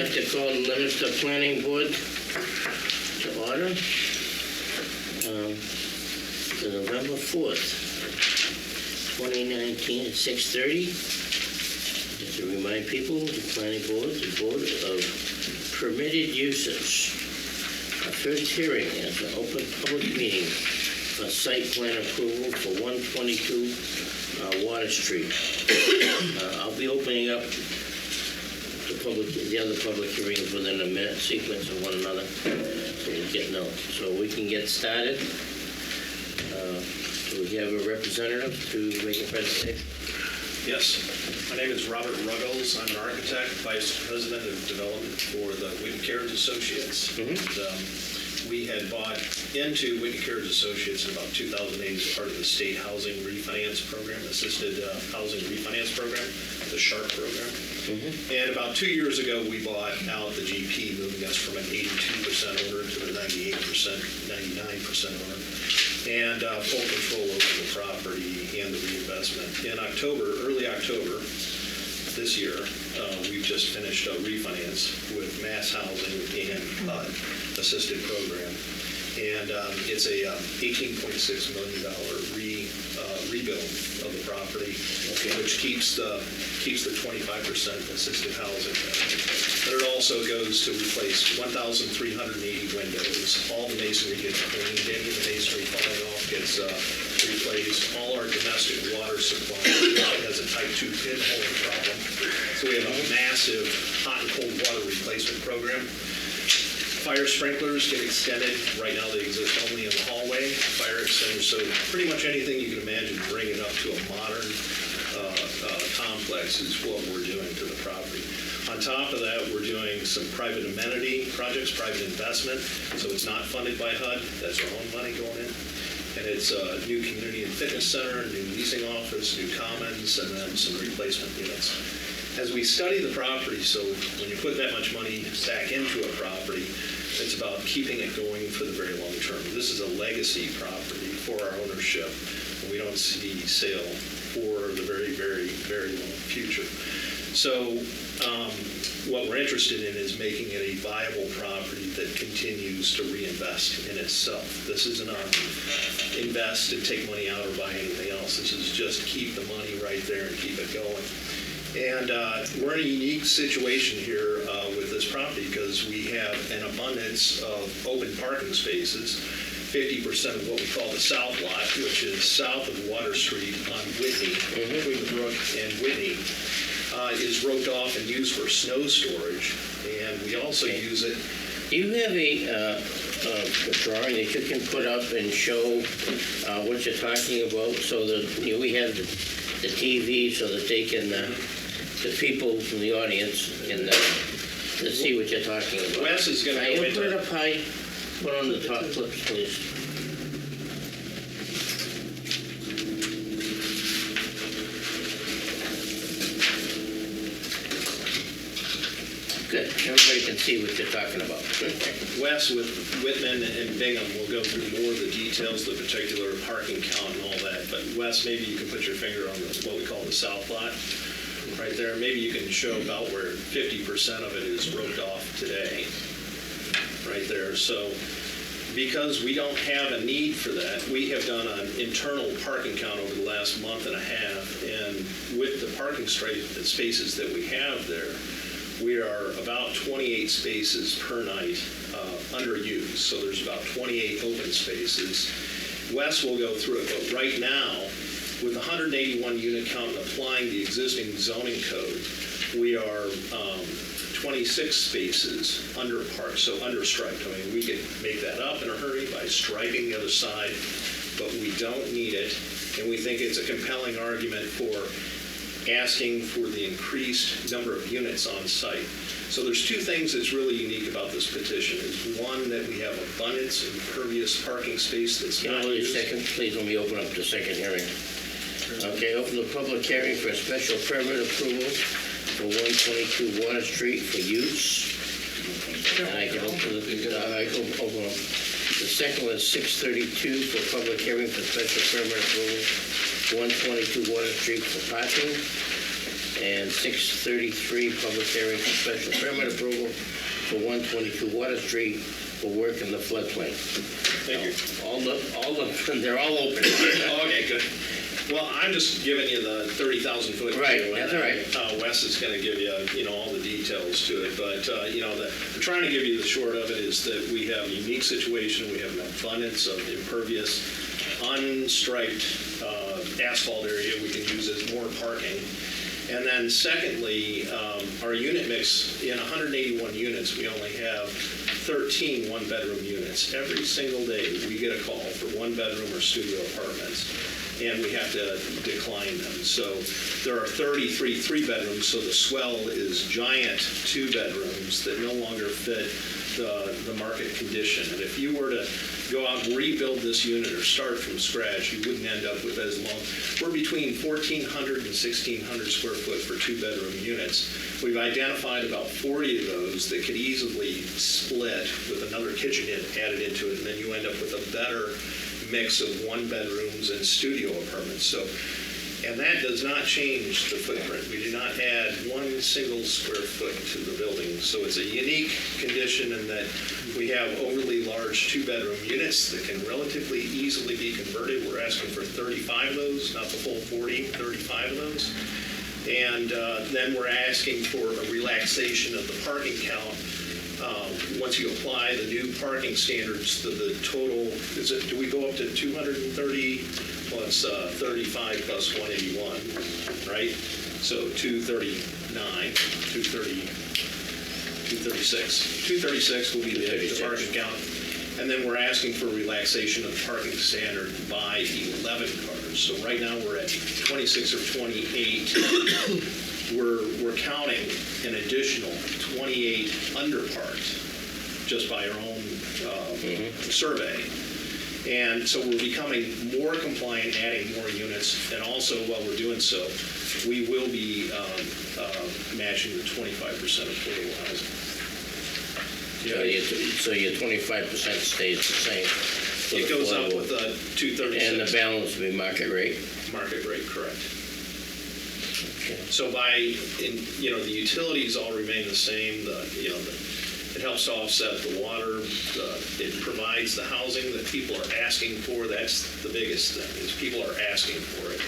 like to call the Leominster Planning Board to order for November 4th, 2019 at 6:30. Just to remind people, the Planning Board, the Board of Permitted Uses. Our first hearing is an open public meeting for site plan approval for 122 Water Street. I'll be opening up the other public hearings within a minute sequence of one another, so we get know. So we can get started. Do we have a representative to make a presentation? Yes. My name is Robert Ruggles. I'm an architect, vice president of development for the Whitney Carriage Associates. And, we had bought into Whitney Carriage Associates in about 2008 as part of the state housing refinance program, assisted housing refinance program, the SHARP program. And about 2 years ago, we bought out the GP, moving us from an 82% owner to the 99% owner, and full control over the property and the reinvestment. In early October this year, we've just finished a refinance with Mass Housing and HUD assisted program. And it's a $18.6 million rebuild of the property, which keeps the 25% assisted housing. But it also goes to replace 1,380 windows. All the masonry gets cleaned, any of the masonry falling off gets replaced. All our domestic water supply has a type 2 pinhole problem. So we have a massive hot and cold water replacement program. Fire sprinklers get extended. Right now they exist only in the hallway. Fire extenders, so pretty much anything you can imagine to bring it up to a modern complex is what we're doing to the property. On top of that, we're doing some private amenity projects, private investment. So it's not funded by HUD. That's our own money going in. And it's a new community and fitness center, new leasing office, new commons, and then some replacement units. As we study the property, so when you put that much money back into a property, it's about keeping it going for the very long term. This is a legacy property for our ownership, and we don't see sale for the very, very, very long future. So what we're interested in is making it a viable property that continues to reinvest in itself. This isn't a invest and take money out or buy anything else. This is just keep the money right there and keep it going. And we're in a unique situation here with this property because we have an abundance of open parking spaces. 50% of what we call the south lot, which is south of Water Street on Whitney, between the brook and Whitney, is roped off and used for snow storage. And we also use it. Do you have a drawing that you can put up and show what you're talking about, so that we have the TV so that they can, the people from the audience can see what you're talking about? Wes is going to go into put it up high. Put on the top clips, please. Good. Everybody can see what you're talking about. Wes with Whitman and Bingham will go through more of the details, the particular parking count and all that. But Wes, maybe you can put your finger on what we call the south lot right there. Maybe you can show about where 50% of it is roped off today. Right there. So because we don't have a need for that, we have done an internal parking count over the last month and a half, and with the parking spaces that we have there, we are about 28 spaces per night underused. So there's about 28 open spaces. Wes will go through it, but right now, with 181 unit count and applying the existing zoning code, we are 26 spaces under parked, so understriped. I mean, we could make that up in a hurry by striping the other side, but we don't need it, and we think it's a compelling argument for asking for the increased number of units on site. So there's two things that's really unique about this petition. Is one, that we have abundance of impervious parking space that's not used. Wait a second, please, let me open up the second hearing. Okay, open the public hearing for a special permit approval for 122 Water Street for use. And I can open up. The second one is 632 for public hearing for special permit approval, 122 Water Street for parking. And 6:33, public hearing for special permit approval for 122 Water Street for work in the floodplain. Thank you. They're all open. Okay, good. Well, I'm just giving you the 30,000 foot view. Right, that's all right. Wes is going to give you, all the details to it. But, I'm trying to give you the short of it is that we have a unique situation. We have an abundance of impervious, unstriped asphalt area we can use as more parking. And then secondly, our unit mix, in 181 units, we only have 13 one-bedroom units. Every single day, we get a call for one-bedroom or studio apartments, and we have to decline them. So there are 33 three-bedrooms, so the swell is giant two-bedrooms that no longer fit the market condition. And if you were to go out and rebuild this unit or start from scratch, you wouldn't end up with as long. We're between 1,400 and 1,600 square foot for two-bedroom units. We've identified about 40 of those that could easily split with another kitchen added into it, and then you end up with a better mix of one-bedrooms and studio apartments. And that does not change the footprint. We do not add one single square foot to the building. So it's a unique condition in that we have overly large two-bedroom units that can relatively easily be converted. We're asking for 35 of those, not the full 40, 35 of those. And then we're asking for a relaxation of the parking count. Once you apply the new parking standards, the total, do we go up to 230 plus 35 plus 181, right? So 239, 236 will be the parking count. And then we're asking for relaxation of the parking standard by 11 cars. So right now we're at 26 or 28. We're counting an additional 28 underparked just by our own survey. And so we're becoming more compliant, adding more units, and also while we're doing so, we will be matching the 25% affordable housing. So your 25% stays the same. It goes up with 236. And the balance will be market rate? Market rate, correct. Okay. So the utilities all remain the same. It helps to offset the water. It provides the housing that people are asking for. That's the biggest thing, is people are asking for it.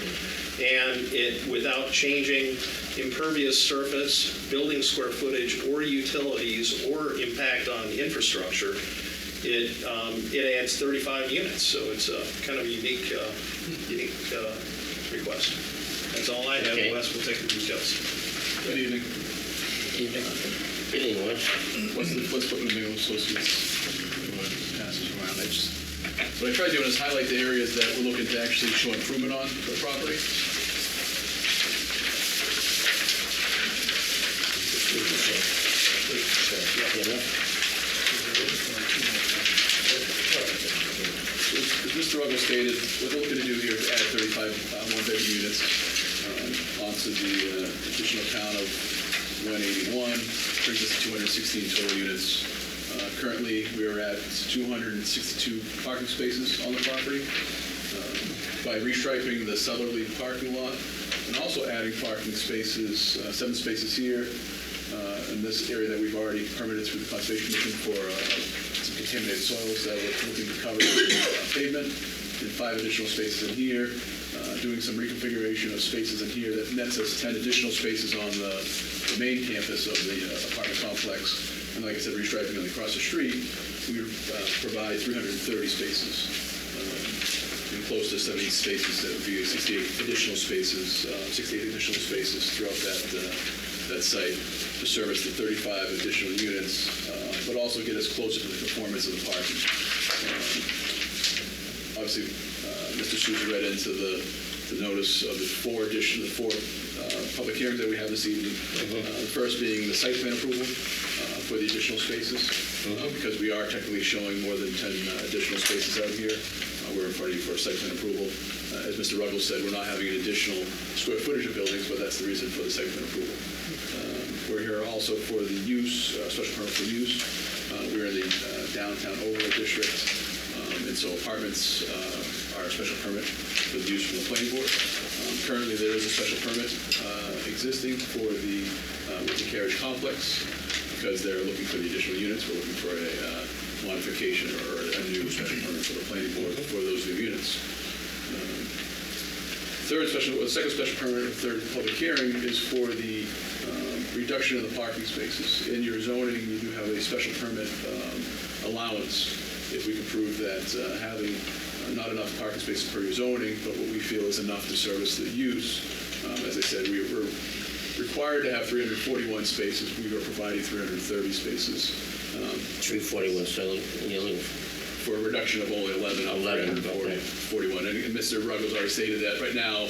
And it, without changing impervious surface, building square footage, or utilities, or impact on infrastructure, it adds 35 units. So it's kind of a unique request. That's all I have. Okay. Wes will take the details. Good evening. Evening, Wes. What's putting the Legal Associates passes around? What I tried doing is highlight the areas that we're looking to actually show improvement on the property. As Mr. Ruggles stated, what we're looking to do here is add 35 one-bedroom units onto the additional count of 181, brings us to 216 total units. Currently, we're at 262 parking spaces on the property. By restriping the southerly parking lot and also adding parking spaces, 7 spaces here, in this area that we've already permitted through the Conservation Commission for some contaminated soils that we're looking to cover with pavement, and 5 additional spaces in here. Doing some reconfiguration of spaces in here that nets us 10 additional spaces on the main campus of the apartment complex. And like I said, restriping on across the street, we provide 330 spaces. And close to 70 spaces, that would be 68 additional spaces throughout that site to service the 35 additional units, but also get us closer to the performance of the parking. Obviously, Mr. Souza read into the notice of the four public hearings that we have this evening. The first being the site plan approval for the additional spaces, because we are technically showing more than 10 additional spaces out here. We're in front of you for site plan approval. As Mr. Ruggles said, we're not having an additional square footage of buildings, but that's the reason for the site plan approval. We're here also for the use, special permit for use. We're in the downtown overlay district, and so apartments are a special permit for the use from the planning board. Currently, there is a special permit existing for the with the carriage complex because they're looking for the additional units. We're looking for a modification or a new special permit for the planning board for those new units. Second special permit, or third public hearing, is for the reduction of the parking spaces. In your zoning, you do have a special permit allowance if we can prove that having not enough parking spaces per your zoning, but what we feel is enough to service the use. As I said, we're required to have 341 spaces. We are providing 330 spaces. 341, so you're looking For a reduction of only 11 out of 41. And Mr. Ruggles already stated that right now,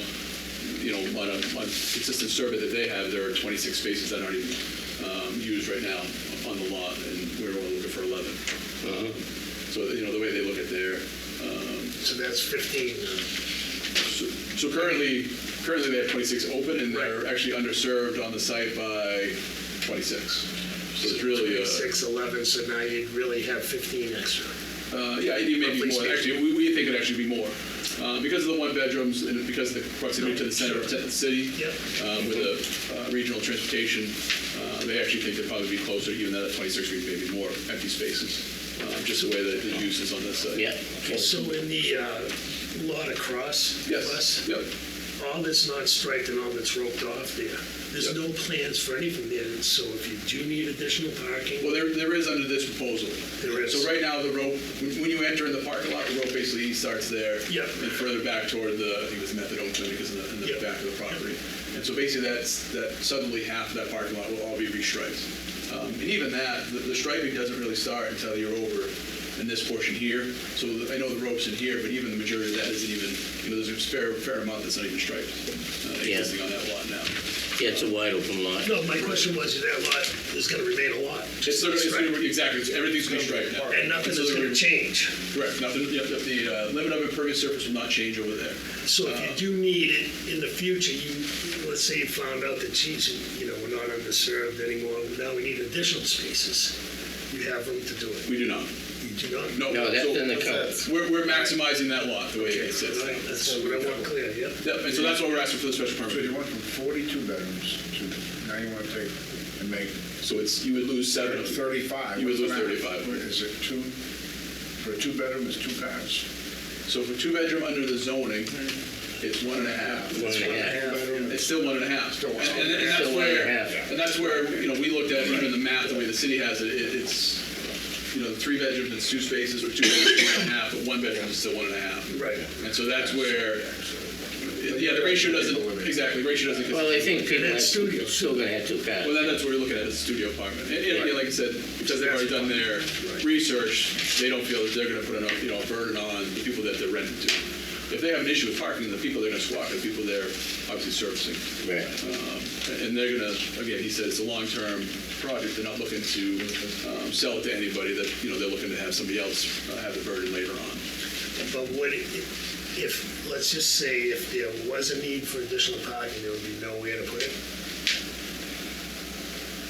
on a consistent survey that they have, there are 26 spaces that aren't even used right now on the lot, and we're only looking for 11. So, the way they look at their... So that's 15. So currently they have 26 open, and they're actually underserved on the site by 26. So it's really 26, 11, so now you'd really have 15 extra. Yeah, it may be more. Actually, we think it'd actually be more. Because of the one bedrooms and because of the proximity to the center of the city, with a regional transportation, they actually think they'd probably be closer, even though that 26 would maybe more empty spaces, just the way that the use is on this side. Yeah. So in the lot across, Yes. Yep. all that's not striped and all that's roped off there, there's no plans for anything there, so if you do need additional parking, Well, there is under this proposal. There is. So right now, the rope, when you enter in the parking lot, the rope basically starts there. Yep. And further back toward the, I think it's methadone clinic is in the Yep. back of the property. And so basically that suddenly half of that parking lot will all be restriped. And even that, the striping doesn't really start until you're over in this portion here. So I know the rope's in here, but even the majority of that isn't even, there's a fair amount that's not even striped existing on that lot now. Yeah, it's a wide open lot. no, my question was, that lot is going to remain a lot. It's exactly, everything's going to be striped now. And nothing is going to change. Correct, nothing, the limit of impervious surface will not change over there. So if you do need it in the future, let's say you found out that, geez, we're not underserved anymore, now we need additional spaces. You have room to do it. We do not. You do not? No, that's in the code. We're maximizing that lot the way it sits. All right, that's what I want clear, yep. Yep, and so that's what we're asking for the special So permit. you went from 42 bedrooms to, now you want to take and make So you would lose 7 of them. 35. You would lose What's the 35. matter? Is it two, for a 2-bedroom, it's 2 cars? So for 2-bedroom under the zoning, it's 1.5. 1.5. It's still 1.5. Still one. And that's Still where, 1.5. and that's where, we looked at even the math, the way the city has it, it's, 3 bedrooms, it's 2 spaces, or 2 bedrooms, 1.5, but 1 bedroom is still 1.5. Right. And so that's where, the ratio doesn't, ratio doesn't. Well, I think people are That's studio. still going to have 2 cars. Well, then that's what we're looking at, is a studio apartment. And again, like I said, because they've already done their research, they don't feel that they're going to put enough, a burden on the people that they're renting to. If they have an issue with parking, the people they're going to squawk are the people they're obviously servicing. Right. And they're going to, again, he said it's a long-term project. They're not looking to sell it to anybody that, they're looking to have somebody else have the burden later on. But what if, let's just say, if there was a need for additional parking, there would be nowhere to put it?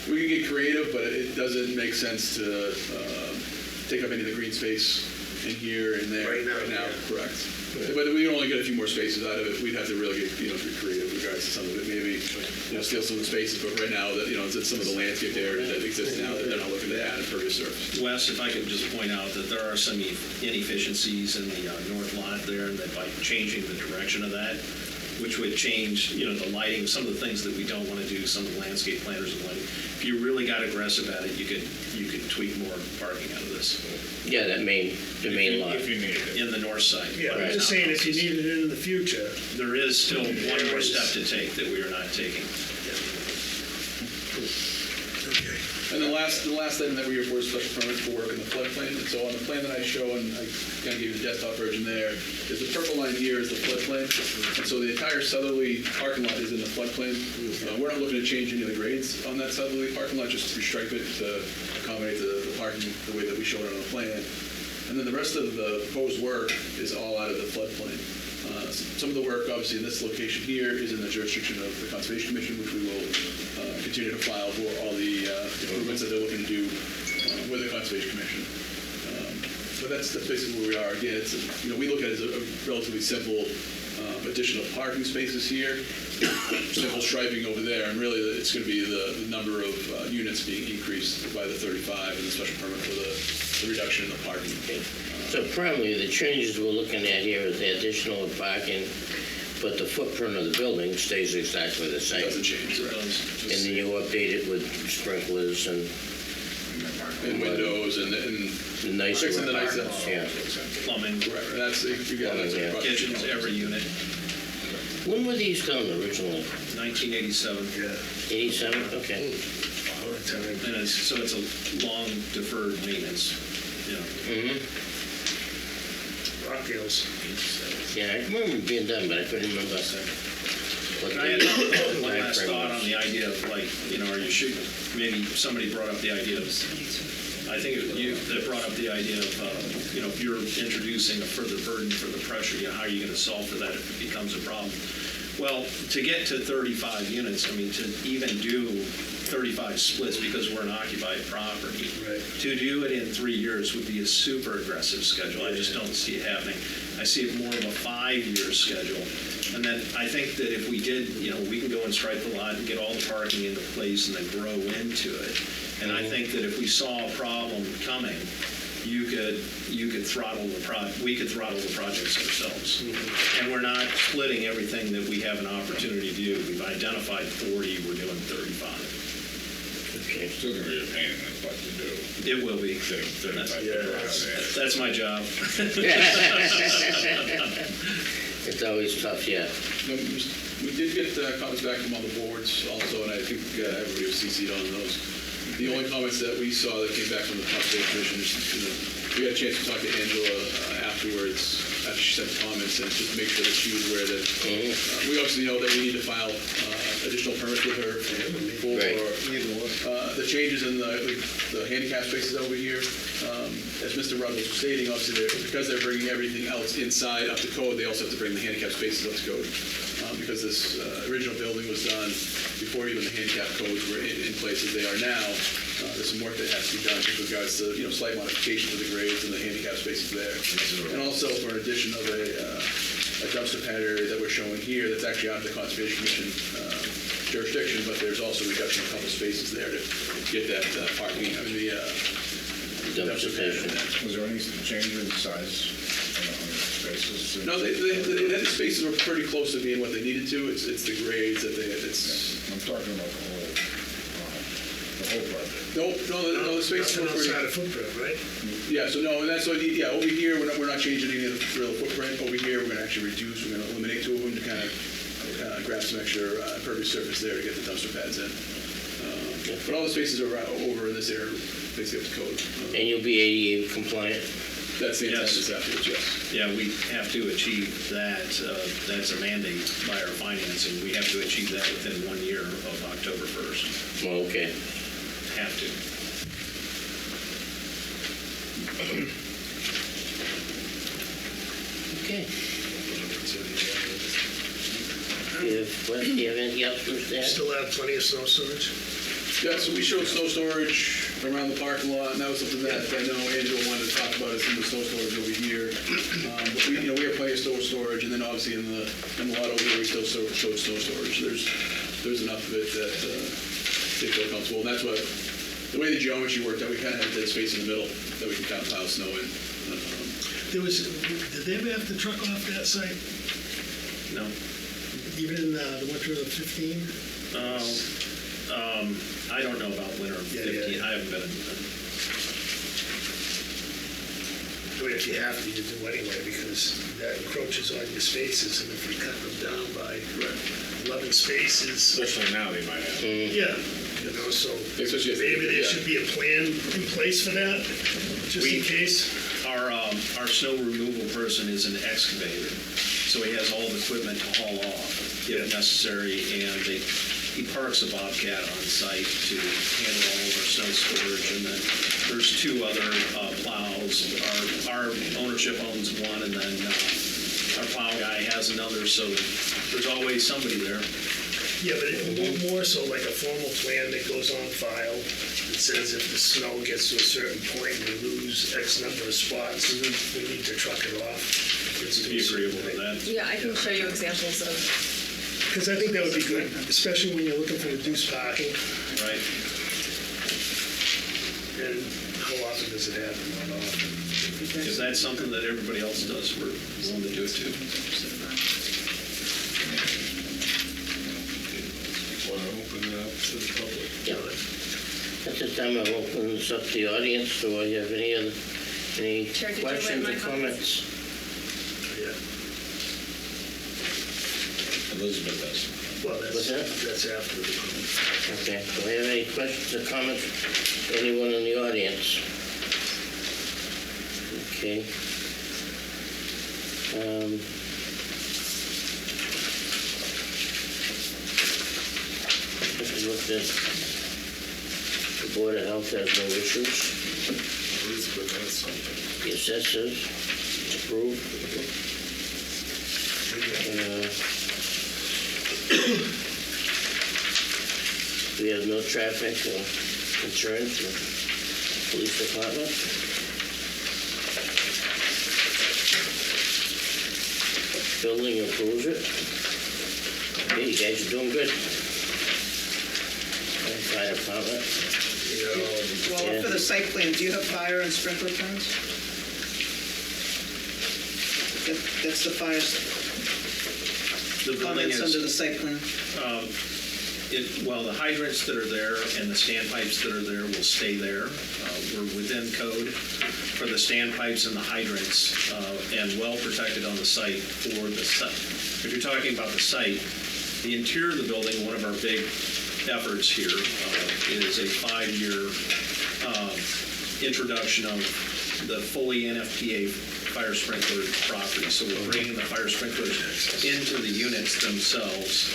We can get creative, but it doesn't make sense to take up any of the green space in here and there. Right now, yeah. Correct. But we can only get a few more spaces out of it. We'd have to really get, be creative in regards to some of it. Maybe, steal some of the spaces, but right now, that it's some of the landscape areas that exist now that they're not looking to add impervious surface. Wes, if I could just point out that there are some inefficiencies in the north lot there, and that by changing the direction of that, which would change, the lighting, some of the things that we don't want to do, some of the landscape planners and lighting. If you really got aggressive at it, you could tweak more parking out of this. Yeah, the main lot. If you need it. In the north side. Yeah, I'm just saying, if you needed it in the future. There is still one more step to take that we are not taking. Okay. And the last item that we report is special permit for work in the floodplain. And so on the plan that I show, and I kind of gave you the desktop version there, is the purple line here is the floodplain. And so the entire southerly parking lot is in the floodplain. We're not looking to change any of the grades on that southerly parking lot, just restripe it to accommodate the parking the way that we showed it on the plan. And then the rest of the proposed work is all out of the floodplain. Some of the work, obviously, in this location here is in the jurisdiction of the Conservation Commission, which we will continue to file for all the improvements that they're looking to do with the Conservation Commission. But that's basically where we are. Again, it's we look at it as a relatively simple additional parking spaces here, simple striping over there, and really it's going to be the number of units being increased by the 35 and the special permit for the reduction in the parking. So primarily, the changes we're looking at here is the additional parking, but the footprint of the building stays exactly the It same. doesn't change, It right? does. And then you update it with sprinklers and And windows and the nice. fixing the nice, Yeah. Plumbing, right, that's, you got it. Yeah. kitchens, every unit, When were these done originally? 1987. Yeah, 87? Okay. all the time. And so it's a long deferred maintenance, you know. Mm-hmm. Rockdale's. Yeah, I remember it being done, but I couldn't remember. What I had the one last timeframe thought on was. the idea of like, you know, are you should, maybe somebody brought up the idea of, I think it was you that brought up the idea of, you know, if you're introducing a further burden for the pressure, you know, how are you going to solve for that if it becomes a problem? Well, to get to 35 units, I mean, to even do 35 splits because we're an occupied property, Right. to do it in 3 years would be a super aggressive schedule. I just don't see it happening. I see it more of a 5-year schedule. And then I think that if we did, you know, we can go and stripe the lot and get all the parking into place and then grow into it. And I think that if we saw a problem coming, we could throttle the projects ourselves. And we're not splitting everything that we have an opportunity to do. We've identified 40, we're doing 35. Okay. It's still gonna be a pain in the butt to do. It will be. Sitting 35 Yeah. people around there. That's my job. It's always tough, yeah. No, we did get comments back from other boards also, and I think everybody was CC'd on those. The only comments that we saw that came back from the Conservation Commission is, you know, we had a chance to talk to Angela afterwards, after she sent the comments, and just make sure that she was aware that we obviously know that we need to file additional permits with her for Right. the changes in the handicap spaces over here. As Mr. Ruggles was stating, obviously, because they're bringing everything else inside up to code, they also have to bring the handicap spaces up to code. Because this original building was done before even the handicap codes were in place as they are now, there's some work that has to be done with regards to, you know, slight modifications of the grades and the handicap spaces there. And also for an addition of a dumpster pad area that we're showing here, that's actually out of the Conservation Commission jurisdiction, but there's also a reduction of a couple spaces there to get that parking, I mean, the dumpster pad in there. Was there any change in size on the spaces? No, the spaces were pretty close to being what they needed to. It's the grades that I'm talking about the whole project. No, the spaces were Nothing pretty. outside of footprint, right? Yeah, so no, and that's what, yeah, over here, we're not changing any of the real footprint. Over here, we're gonna actually reduce, we're gonna eliminate 2 of them to kind of grab some extra impervious surface there to get the dumpster pads in. But all the spaces are over in this area, basically up to code. And you'll be ADA compliant? That's the intent Yes. is afterwards, yes. Yeah, we have to achieve that. That's a mandate by our financing. We have to achieve that within 1 year of October 1st. Well, okay. Have to. Okay. Do you have anything else for us to add? Still have plenty of snow storage? Yeah, so we showed snow storage around the parking lot, and that was something that I know Angela wanted to talk about, is some of the snow storage over here. But we, you know, we have plenty of snow storage, and then obviously in the lot over here, we still showed snow storage. There's enough of it that they feel comfortable, and that's what, the way the geometry worked out, we kind of had that space in the middle that we can kind of pile snow in. Did they ever have to truck off that site, No. even in the winter of 15? I don't know about winter of Yeah, 15. yeah. I haven't been in. I mean, if you have to, you do anyway, because that encroaches on your spaces, and if you cut them down by 11 spaces, Especially now, they might have. yeah, you know, so Especially if- maybe there yeah. should be a plan in place for that, just in case. Our snow removal person is an excavator, so he has all the equipment to haul off if necessary, and he parks a Bobcat on site to handle all of our snow storage, and then there's 2 other plows. Our ownership owns one, and then our plow guy has another, so there's always somebody there. Yeah, but more so like a formal plan that goes on file that says if the snow gets to a certain point and we lose X number of spots, we need to truck it off. If you agreeable with that. Yeah, I can show you examples of, Because I think that would be good, especially when you're looking for reduced parking, Right. and how often does it happen? Not often. If that's something that everybody else does, we're willing to do it too. Want to open it up to the public? Yeah. At this time, I'll open this up to the audience. Do I have any Chair, did you questions write or my comments? Yeah. Elizabeth has. Well, What's that? that's after the public. Okay, do I have any questions or comments? Anyone in the audience? Okay. If you looked at the Board of Health has no issues. Elizabeth has something. The assessors approved. We have no traffic concerns with police department. Building approves it. Okay, you guys are doing good. Fire department. Well, for the site plan, do you have fire and sprinkler plans? That's the fire's The building comments under the is, site plan? well, the hydrants that are there and the standpipes that are there will stay there. We're within code for the standpipes and the hydrants, and well protected on the site for the site. If you're talking about the site, the interior of the building, one of our big efforts here is a 5-year introduction of the fully NFPA fire sprinkler property. So we're bringing the fire sprinklers into the units themselves.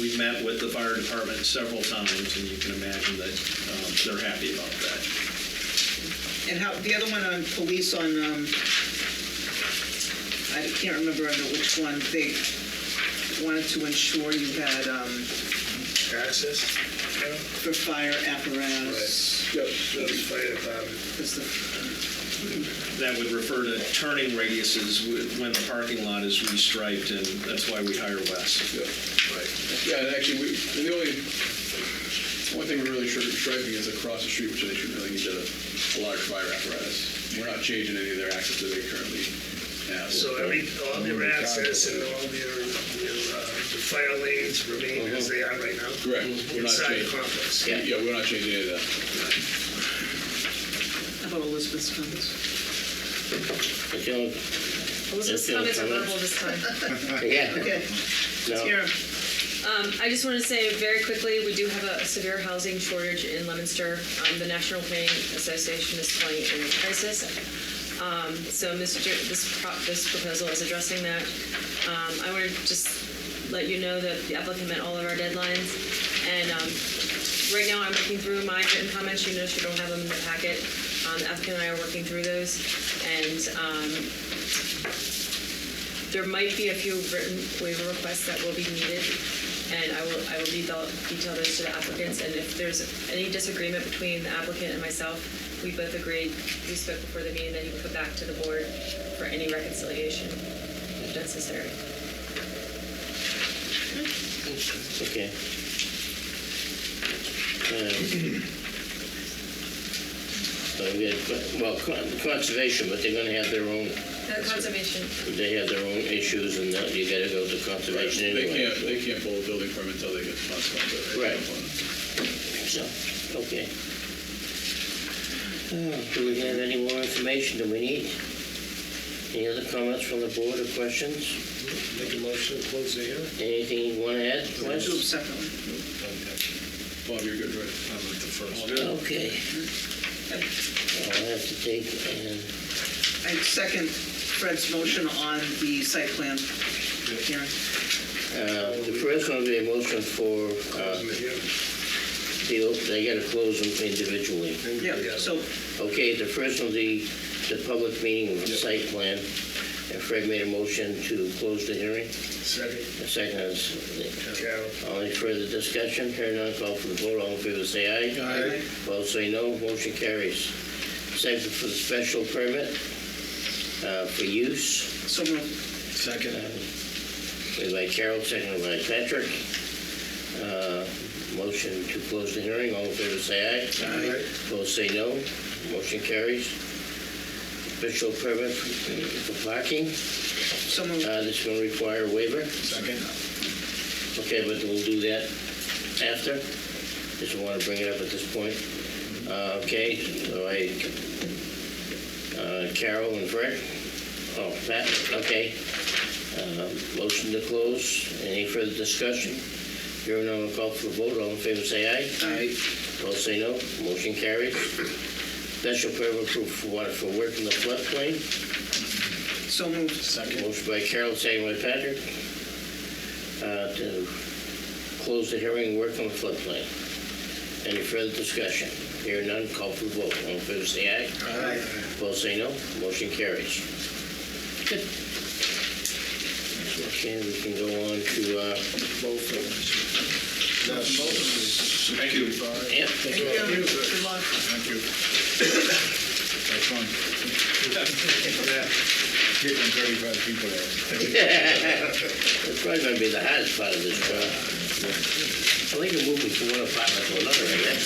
We've met with the fire department several times, and you can imagine that they're happy about that. And how, the other one on police on, I can't remember under which one, they wanted to ensure you had, Access? for fire apparatus. Yep. That's fire department. Is the- That would refer to turning radiuses when the parking lot is restriped, and that's why we hire Wes. Yep. Right. Yeah, and actually, the only thing we're really striping is across the street, which they should really need a large fire apparatus. We're not changing any of their access that they currently have. So all their access and all their the fire lanes remain as they are right now? Correct. We're not Inside the changing. complex? Yeah, we're not changing any of that. How about Elizabeth's comments? Okay. Elizabeth's comments are verbal this time. Yeah. Okay, No. let's hear 'em. I just want to say very quickly, we do have a severe housing shortage in Leominster. The National Planning Association is calling it in crisis. So this proposal is addressing that. I want to just let you know that the applicant met all of our deadlines. And right now I'm working through my written comments. You notice you don't have them in the packet. The applicant and I are working through those. And there might be a few written waiver requests that will be needed. And I will detail those to the applicants. And if there's any disagreement between the applicant and myself, we both agreed, we spoke before the meeting, that you would come back to the board for any reconciliation if necessary. Okay. Conservation, but they're gonna have their own, Conservation. they have their own issues, and you gotta go to conservation anyway. They can't pull a building permit until they get responsible. Right. So, okay. Do we have any more information that we need? Any other comments from the board or questions? Make a motion to close the hearing? Anything you want to add, Do Wes? them separately. Bob, you're good, right? I like the first. Okay. I'll have to take and, I second Fred's motion on the site plan hearing. the first one will be a motion for, they gotta close them individually. Yeah, so Okay, the first one, the public meeting with the site plan. And Fred made a motion to close the hearing. Second. The second is, Carol. all any further discussion? Hearing none, call for the vote. All in favor, say aye. Aye. Opposed, say no. Motion carries. Second for the special permit. for use. So moved. Second. Made by Carol, seconded by Patrick. Motion to close the hearing. All in favor say aye. Aye. Opposed say no. Motion carries. Special permit for parking. So moved. This will require a waiver. Second. Okay, but we'll do that after. Just want to bring it up at this point. Okay, so Carol and Fred. Oh, Pat, okay. Motion to close. Any further discussion? Hearing none, I'll call for a vote. All in favor say aye. Aye. Opposed say no. Motion carries. Special permit approved for what? For work in the floodplain. So moved. Second. Motion by Carol, second by Patrick. To close the hearing and work on the floodplain. Any further discussion? Hearing none, call for the vote. All in favor say aye. Aye. Opposed say no. Motion carries. Good. Okay, we can go on to, Both of them. Thank you. yeah, Thank you. Good luck. Thank you. That's fun. Keeping 35 people there. that's probably going to be the hardest part of this job. I think you're moving from one apartment to another, I guess.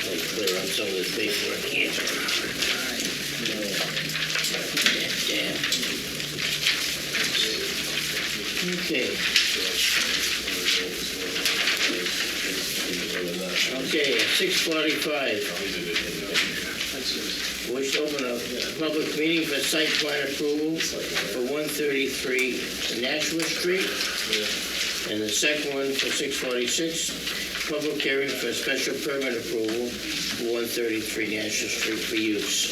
I'll clear up some of this paperwork here. Yeah. Okay. Okay, 6:45. Wish to open a public meeting for site plan approval for 133 Nashua Street. And the second one for 6:46, public hearing for special permit approval for 133 Nashua Street for use.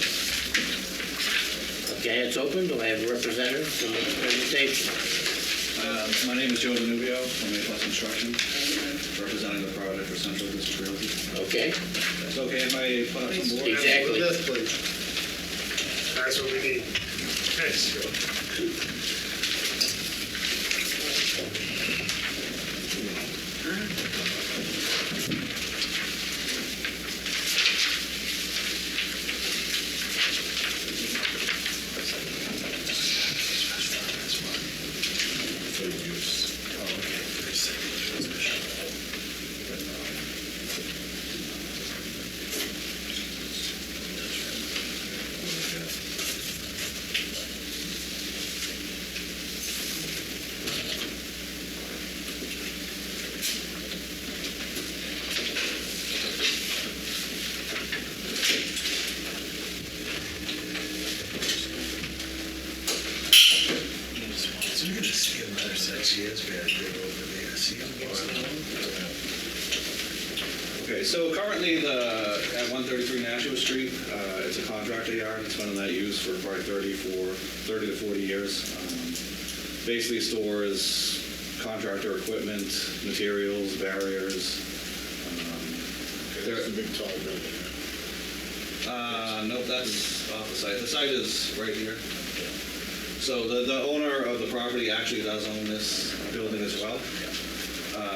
Okay, it's open. Do I have a representative from the presentation? My name is Joe Danubio from A Plus Construction, representing the project for Central District Realty. Okay, It's okay if I put up some board? exactly. Yes, please. That's what we need. Thanks, Joe. So you're gonna see another set. She is very good over there. See him? Okay, so currently at 133 Nashua Street, it's a contractor yard. It's been in that use for probably 30 to 40 years. Basically stores contractor equipment, materials, barriers. There's a big tall building. No, that's off the site. The site is right here. So the owner of the property actually does own this building as well.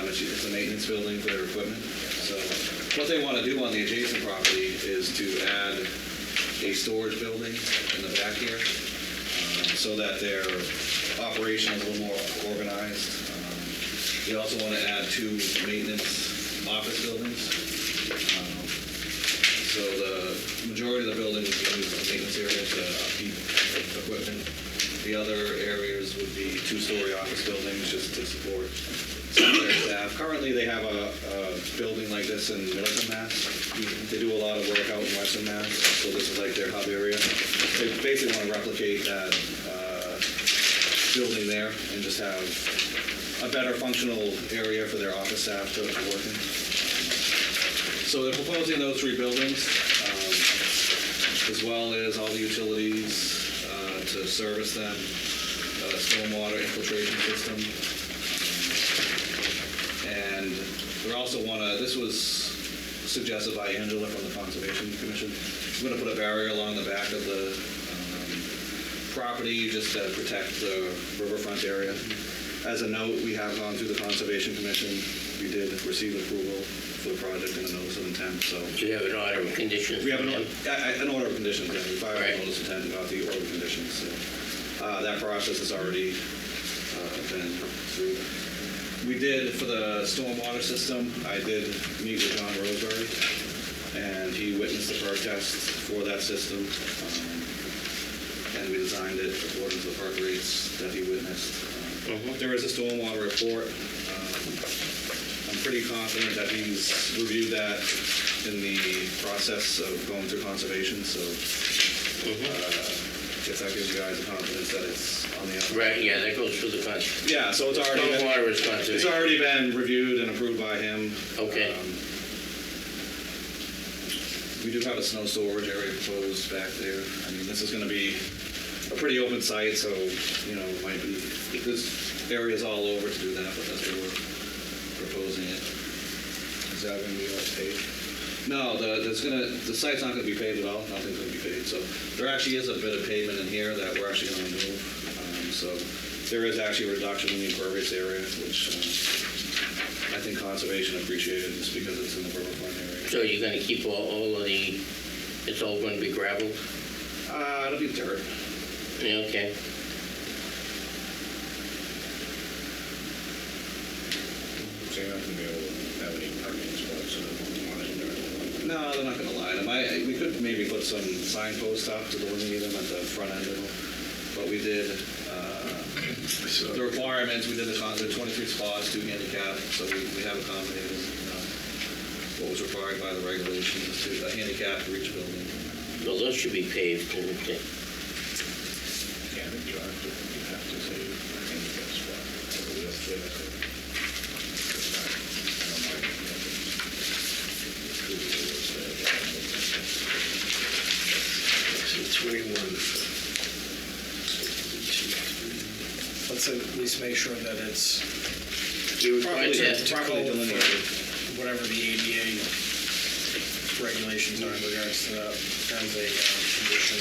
It's a maintenance building for their equipment. So what they want to do on the adjacent property is to add a storage building in the back here so that their operation is a little more organized. They also want to add 2 maintenance office buildings. So the majority of the building would be used as a maintenance area to upkeep equipment. The other areas would be 2-story office buildings just to support some of their staff. Currently, they have a building like this in Middleton, Mass. They do a lot of work out in Western Mass, so this is like their hub area. They basically want to replicate that building there and just have a better functional area for their office staff to work in. So they're proposing those 3 buildings, as well as all the utilities to service them, stormwater infiltration system. And they also want to, this was suggested by Angela from the Conservation Commission, we're going to put a barrier along the back of the property just to protect the riverfront area. As a note, we have gone through the Conservation Commission. We did receive approval for the project and a notice of intent, so. Do you have an order of conditions? We have from an them? order of conditions, yeah. We filed a Right. notice of intent and got the order of conditions, so. That process has already been through. We did, for the stormwater system, I did meet with John Roseberry, and he witnessed the perk test for that system. And we designed it according to the perk rates that he witnessed. There is a stormwater report. I'm pretty confident that he's reviewed that in the process of going through conservation, so if that gives you guys the confidence that it's on the up. Right, yeah, that goes through the con. Yeah, so it's already been, Stormwater is conservation. it's already been reviewed and approved by him. Okay. We do have a snow storage area proposed back there. I mean, this is gonna be a pretty open site, so, you know, it might be, this area's all over to do that, but that's where we're proposing it. Is that gonna be all paved? No, the site's not gonna be paved at all, nothing's gonna be paved, so there actually is a bit of pavement in here that we're actually gonna move. So there is actually a reduction in the impervious area, which I think conservation appreciated just because it's in the borough fund area. So you're gonna keep all of the, it's all gonna be gravel? It'll be dirt. Yeah, okay. So you're not gonna be able to have any parking spots on it or anything? No, they're not gonna line them. We could maybe put some signposts up to delineate them at the front end of them, but we did, the requirements, we did the 23 spots, 2 handicap, so we have accommodated what was required by the regulations, to a handicap for each building. Well, those should be paved, wouldn't they? Yeah, but you have to say handicap spot. So 21. Let's at least make sure that it's You required Properly- that? properly code delineated. for whatever the ADA regulations are in regards to that as a condition.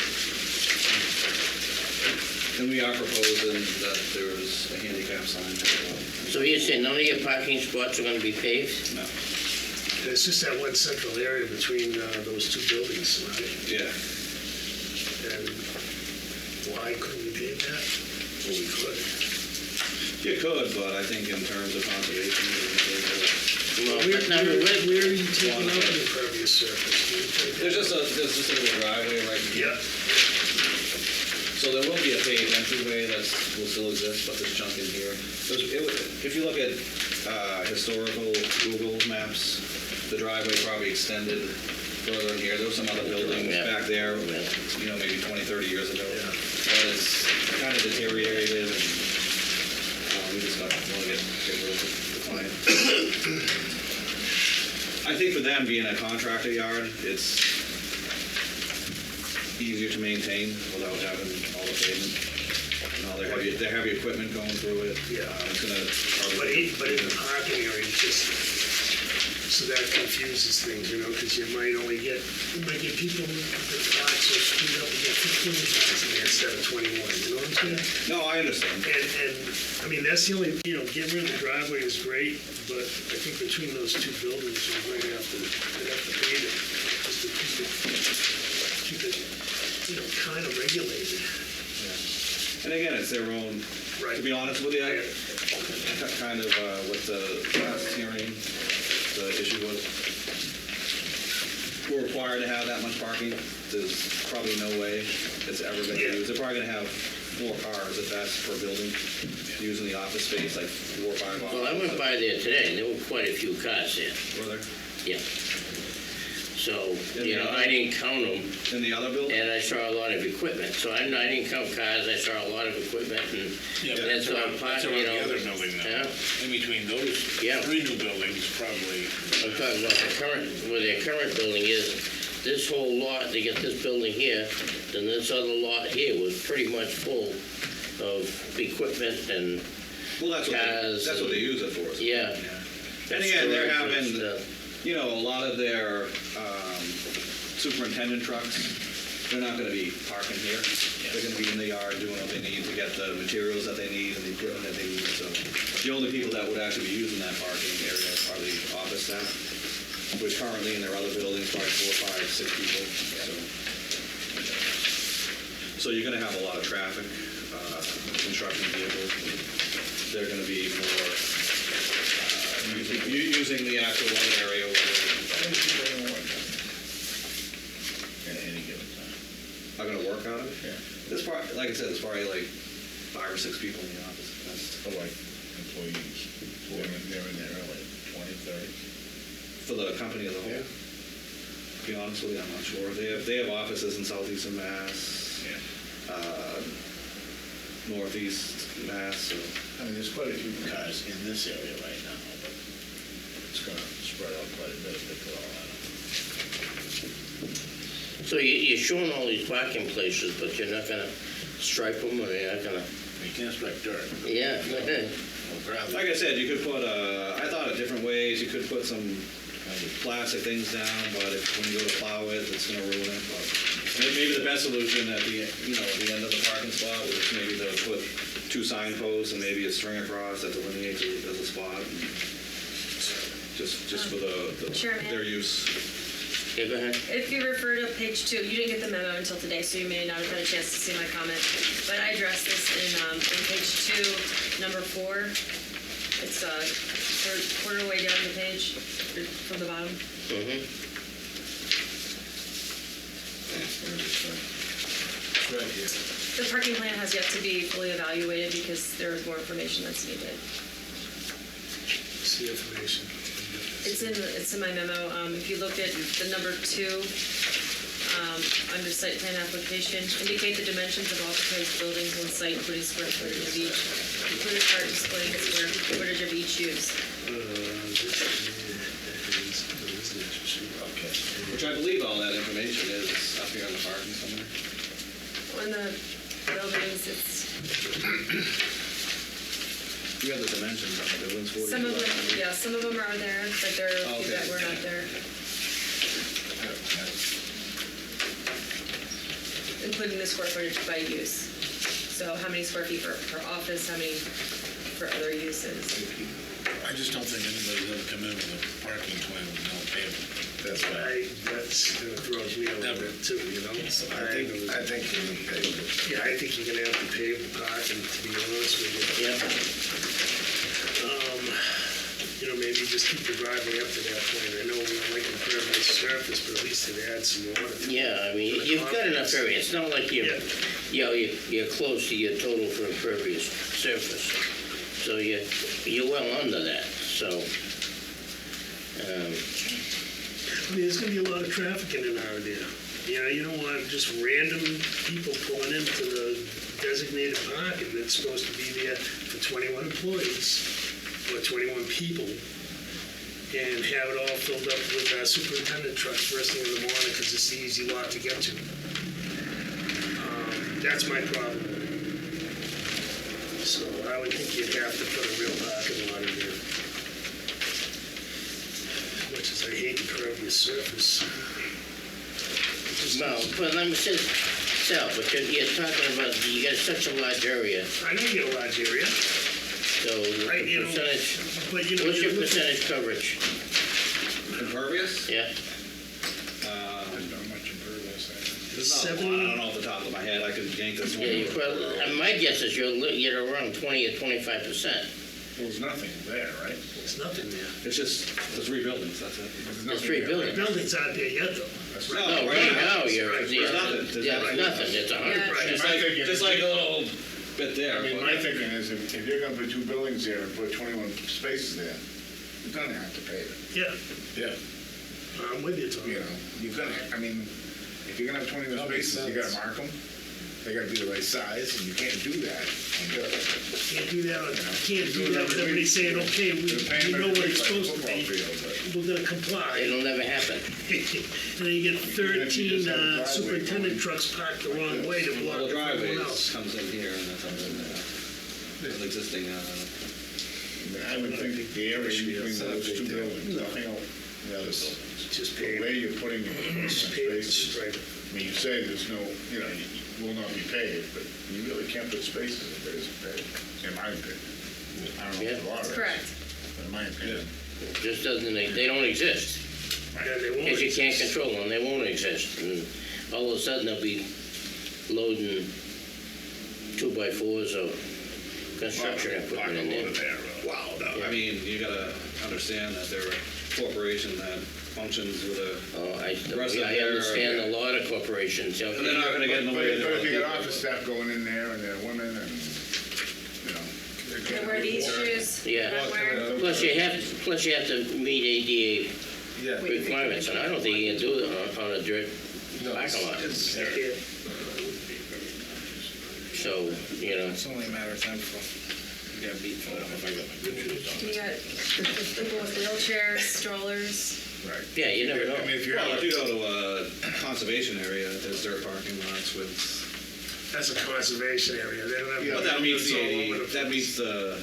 And we are proposing that there's a handicap sign as well. So you're saying none of your parking spots are gonna be paved? No. It's just that one central area between those two buildings, right? Yeah. And why couldn't we pave that? Well, we could. You could, but I think in terms of conservation, Well, Where but now, where are you taking out the impervious surface? Do you take there's that? just a little driveway right here. Yeah, So there will be a paved entryway that will still exist, but this chunk in here. If you look at historical Google maps, the driveway probably extended further in here. There were some other buildings Yeah. back there, you know, maybe 20, 30 years ago. But it's kind of deteriorated, and we just want to get rid of the client. I think for them, being a contractor yard, it's easier to maintain without having all the pavement and all their heavy equipment going through it. Yeah. It's gonna but probably. in the parking area, it's just, so that confuses things, you know, because you might get people, the lots are screwed up, you get 15 cars in there instead of 21, you know what I'm saying? No, I understand. And, I mean, that's the only, you know, getting rid of the driveway is great, but I think between those two buildings, you might have to pave it, just to keep it, you know, kind of regulated. And again, it's their own, Right. to be honest with you, kind of with the last hearing, the issue was, we're required to have that much parking. There's probably no way it's ever going to Yeah. use. They're probably going to have 4 cars at best per building, using the office space, like 4 or 5 offices. well, I went by there today, and there were quite a few cars there. Were there? Yeah. So, you know, I didn't count them, In the other building? and I saw a lot of equipment. So I didn't count cars, I saw a lot of equipment, and Yeah, but that's that's all around part, you the know. other building Yeah. now. In between those Yeah. 3 new buildings, probably. I'm talking about the current, where their current building is. This whole lot, they get this building here, then this other lot here was pretty much full of equipment and, Well, that's cars what they and- use it for. yeah. And again, they're storage and having, stuff. you know, a lot of their superintendent trucks, they're not gonna be parking here. They're gonna be in the yard doing what they need to get the materials that they need and the equipment that they need, so. The only people that would actually be using that parking area are the office staff, which currently in their other buildings, probably 4, 5, 6 people, so. So you're gonna have a lot of traffic, construction vehicles. They're gonna be more, using the actual one area where At any given time. I'm gonna work on it. Yeah. There's probably, like I said, there's probably like 5 or 6 people in the office. That's Like employees, they're in there like 20, 30. for the company as a whole. Yeah. To be honest with you, I'm not sure. They have offices in southeastern Mass, Yeah. northeast Mass, so. I mean, there's quite a few cars in this area right now, but it's gonna spread out quite a bit if they put all that on. So you're showing all these parking places, but you're not gonna stripe them, or you're not gonna, You can't strike dirt. yeah. Or gravel. Like I said, you could put, I thought of different ways. You could put some plastic things down, but when you go to plow it, it's gonna ruin it. But maybe the best solution at the, at the end of the parking spot was maybe to put 2 signposts and maybe a string across that delineates it as a spot. Just for Chairman? their use. Yeah, go ahead. If you refer to page 2, you didn't get the memo until today, so you may not have had a chance to see my comment. But I addressed this in page 2, number 4. It's quarter way down the page from the bottom. Mm-hmm. Right here. The parking plan has yet to be fully evaluated because there is more information that's needed. It's the information. It's in my memo. If you look at the number 2, under site plan application, indicate the dimensions of all proposed buildings on site, including square footage of each. Include a chart displaying the square footage of each use. Okay. Which I believe all that information is up here on the parking somewhere. On the buildings, it's, You have the dimensions on the buildings, 42. some of them, yeah, some of them are there, but there are a few Okay. that were not there, including the square footage by use. So how many square feet per office, how many for other uses. I just don't think anybody's ever come in with a parking plan with no pavement. That's why. That's kind of throws me a little bit too, you know? I think you need pavement. Yeah, I think you're gonna have to pave the parking, to be honest with you. Yeah. Maybe just keep the driveway up to that point. I know we don't like impervious surface, but at least it adds some water. Yeah, I mean, you've got enough area. It's not like Yeah. you're close to your total for impervious surface. So you're well under that, so. I mean, there's gonna be a lot of traffic in and out of there. You don't want just random people pulling into the designated parking that's supposed to be there for 21 employees or 21 people and have it all filled up with superintendent trucks first thing in the morning because it's the easy lot to get to. That's my problem. So I would think you'd have to put a real parking lot in there. As much as I hate impervious surface. Well, but let me say, but you're talking about, you got such a large area, I know you get a large area, so right, percentage, but what's you're your looking- percentage coverage? Impervious? Yeah, There's not much impervious there. There's not a lot. I don't know off the top of my head. I could yank this one. yeah, you probably, my guess is you're around 20 or 25%. There's nothing there, right? There's nothing there. It's just, there's 3 buildings, that's it. There's There's nothing 3 there. buildings. Buildings aren't there yet, though. That's No, right. No, right now, There's you're, nothing. There's yeah, nothing. nothing, it's 100%. Just like a little bit there. I mean, but- my thinking is if you're gonna put 2 buildings there and put 21 spaces there, you're gonna have to pave it. Yeah, Yeah. I'm with you, Tom. You know, you're gonna, I mean, if you're gonna have 21 spaces, you gotta mark them. They gotta be the right size, and you can't do that. Can't do that, can't do that with everybody saying, okay, we know what it's supposed to be, we're gonna comply. It'll never happen. And then you get 13 superintendent trucks parked the wrong way to block Well, the driveway everyone else. comes in here and that's under there's an existing, I would think the area between those 2 buildings, nothing else. Just The pave, way you're putting your just pave it spaces. straight. I mean, you say there's no, will not be paved, but you really can't put spaces if there isn't paved, in my opinion. I don't know if there are. That's correct. But in my opinion. Just doesn't, they don't exist. Yeah, they won't. Because you can't control them, they won't exist. And all of a sudden, they'll be loading 2x4s of construction equipment in there. Wow, no, I mean, you gotta understand that they're a corporation that functions with a, Oh, I Rest of I their- understand a lot of corporations. and they're not gonna get in the But way of if their you got people. office staff going in there and they're women and, They wear these shoes. Yeah. that I'm wearing. Plus you have to meet ADA Yeah. requirements, and I don't think you can do it on a dirt parking lot. Yeah. So, It's only a matter of time before you get beat for it. You got people with wheelchairs, strollers. yeah, you never know. I mean, if you're. Well, if you go to a conservation area, there's dirt parking lots with, That's a conservation area, they don't have. Yeah, but that meets the all over ADA, the that place. meets the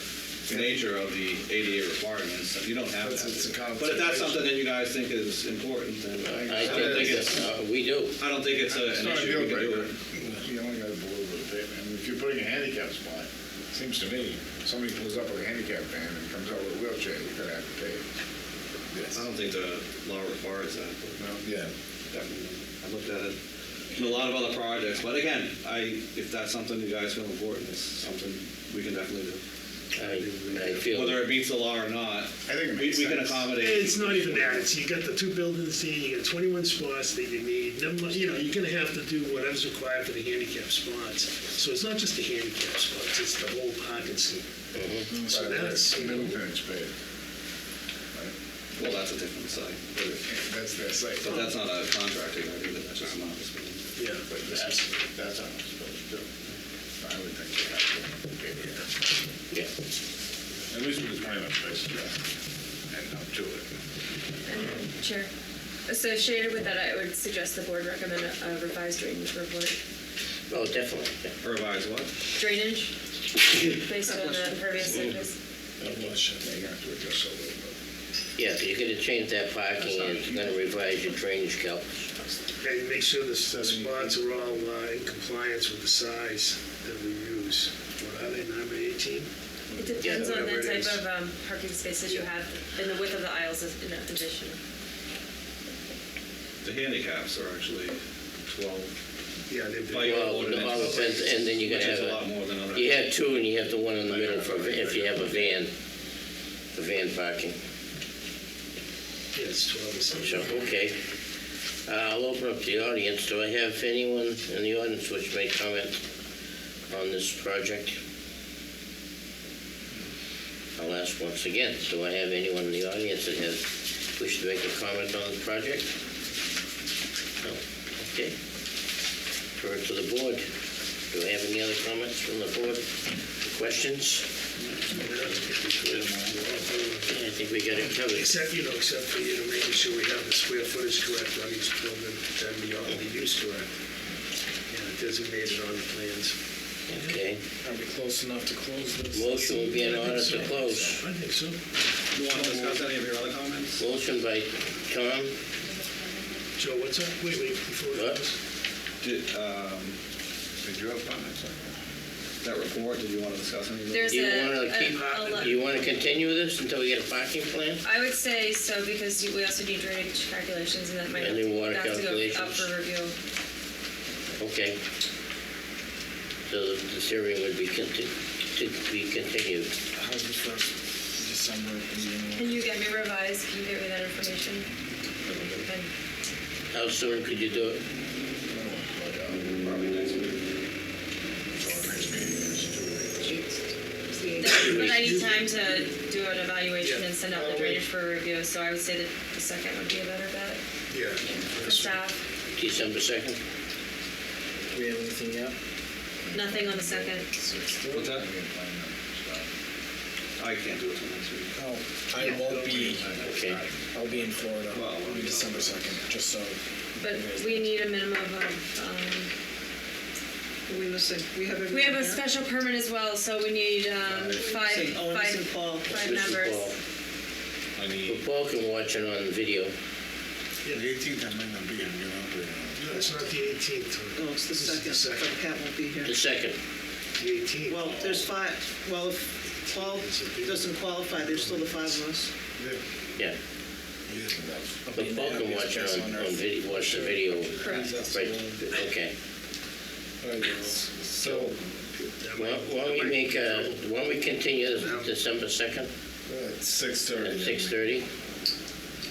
nature of the ADA requirements. You don't have It's a that. But if that's something that you guys think is important, then I don't think it's, we do. I don't think it's It's an not a issue. deal We can do breaker. it. You only got to blow over the pavement. I mean, if you're putting a handicap spot, it seems to me, somebody pulls up with a handicap van and comes out with a wheelchair, you're gonna have to pay. I don't think the law requires that. But Yeah. definitely. I looked at it in a lot of other projects, but again, if that's something you guys feel important, it's something we can definitely do. I feel, Whether it meets the law or not, I think it we makes can sense. accommodate. It's not even that, it's, you got the two buildings there, you got 21 spots that you need, you're gonna have to do whatever's required for the handicap spots. So it's not just the handicap spots, it's the whole parking scheme. So that's, Middleton is paved. Well, that's a different site. That's their site. But that's not a contractor, either. That's just an office building. yeah, But that's how it's supposed to do. I would think they have to pay it. yeah. At least with the 21 spaces, and up to it. Chair. Associated with that, I would suggest the board recommend a revised drainage report. Oh, definitely. Revise what? Drainage, based on the impervious surface. They're gonna have to adjust a little bit. Yeah, you're gonna change that parking, and you're gonna revise your drainage calc. and make sure the spots are all in compliance with the size that we use. What are they, 9 by 18? It depends on whatever the it type is. of parking spaces you have, and the width of the aisles is in addition. The handicaps are actually 12. Yeah, they've By been, your Well, ordinance, all depends, and then you're which gonna is have a lot more than other. you have two, and you have the one in the middle for, if you have a van parking. yeah, it's 12 or something. So, okay. I'll open up the audience. Do I have anyone in the audience which may comment on this project? I'll ask once again, do I have anyone in the audience that has wished to make a comment on the project? No. Okay. Refer to the board. Do I have any other comments from the board? Questions? I think we got it covered. Except for, making sure we have the square footage correct on each building, and the use correct. Yeah, designated on the plans. Okay. Are we close enough to close this? Motion will be in order to close. I think so. You want to discuss any of your other comments? Motion by Tom. Joe, what's up? Wait, before What? that. Did you have comments on That report, did you want to discuss any of it? There's Do you want to continue this until we get a parking plan? I would say so, because we also need drainage calculations, and that might And then water have to go up calculations. for review. Okay. So the hearing would be continued. How's the first December meeting? Can you get me revised? Can you get me that information? Okay. How soon could you do it? Probably next week. But I need time to do an evaluation and send out the drainage for review, so I would say that the second would be a better bet Yeah. for staff. December 2nd? Do we have anything yet? Nothing on the second. What's that? I can't do it till next week. No, I won't be, Okay. I'll be in Florida Well, on December 2nd, just so. But we need a minimum of, Are we missing? We have we have a special permit as well, so we need five Paul. members. Mr. Paul. Paul can watch it on video. The 18th, I might not be, I'm gonna operate. No, it's not the 18th. No, it's the This is the second, but Pat won't be here. The second. The 18th. Well, there's five, well, if Paul doesn't qualify, there's still the five of us. Yeah. Yes, enough. But Paul can watch it on video, watch the video. Correct. Right, okay. So, Well, why don't we continue this December 2nd it's 6:30. at 6:30?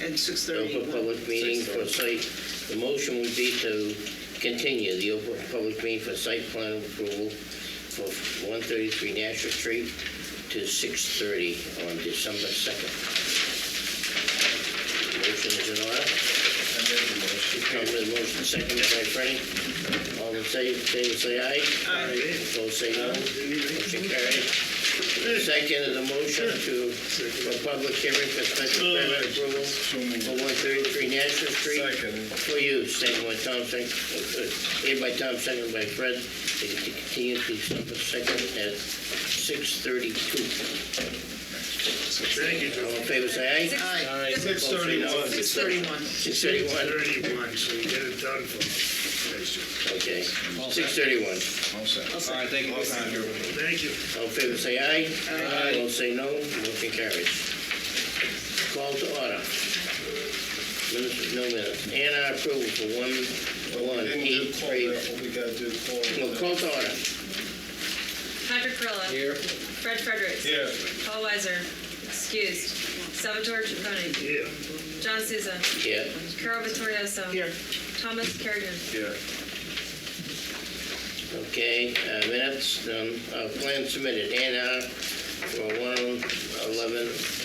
And 6:30. Open public meeting for site, the motion would be to continue the open public meeting for site plan approval for 133 Nashua Street to 6:30 on December 2nd. Motion is in order. Come with motion seconded by Freddie. All in favor say aye. Aye. Opposed say no. Motion carried. Second is a motion for public hearing for special permit approval for 133 Nashua Street. Second. For use, second by Tom, made by Tom, second by Fred, to continue to December 2nd at 6:32. Thank you, All Joe. in favor say aye. Aye. 6:31. 6:31. 6:31. 31, so we get it done for next year. Okay, 6:31. All set. All right, thank you. Thank you. All in favor say aye. Aye. Opposed say no. Motion carries. Call to order. Minutes, no minutes. A&R approval for 1/1/83. We gotta do call. No, call to order. Patrick Perla. Here. Fred Fredericks. Here. Paul Weiser, excused. Salvatore Ciccone. Yeah. John Souza. Yeah. Carol Vittorioso. Here. Thomas Kerrigan. Here. Okay, minutes, plan submitted, A&R for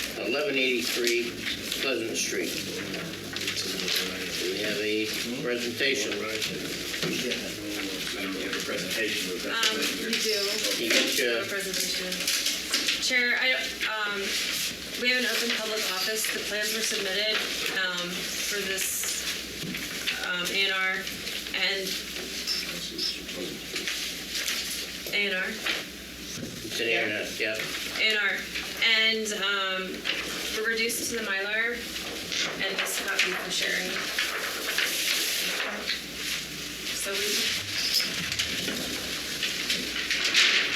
1183 Pleasant Street. We have a presentation. We do. You get your- Have a presentation. Chair, we have an open public office. The plans were submitted for this A&R and A&R. It's an A&R, yeah. A&R. And we're reduced to the Mylar and this copy for sharing. So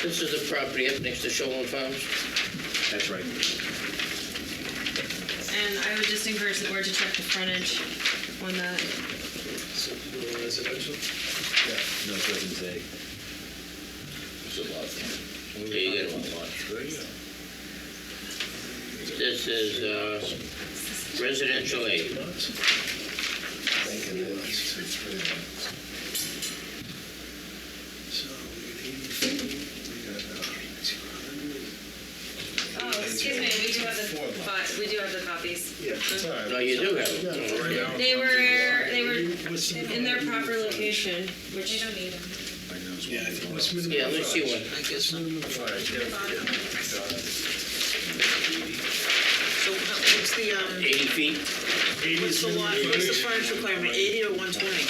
This is the property up next to Shoreland Farms. That's right. and I would just encourage the board to check the frontage on that. So, residential? No, it doesn't say. Okay, you get it. This is residential A. Oh, excuse me, we do have the copies. Yeah. No, you do have it. They were in their proper location, which you don't need them. Yeah, I think what's minimum? Yeah, let me see one. I guess minimum five, yeah. So what's the, 80 feet? 80 what's is the lot, minimum what's the frontage. frontage requirement, 80 or 120?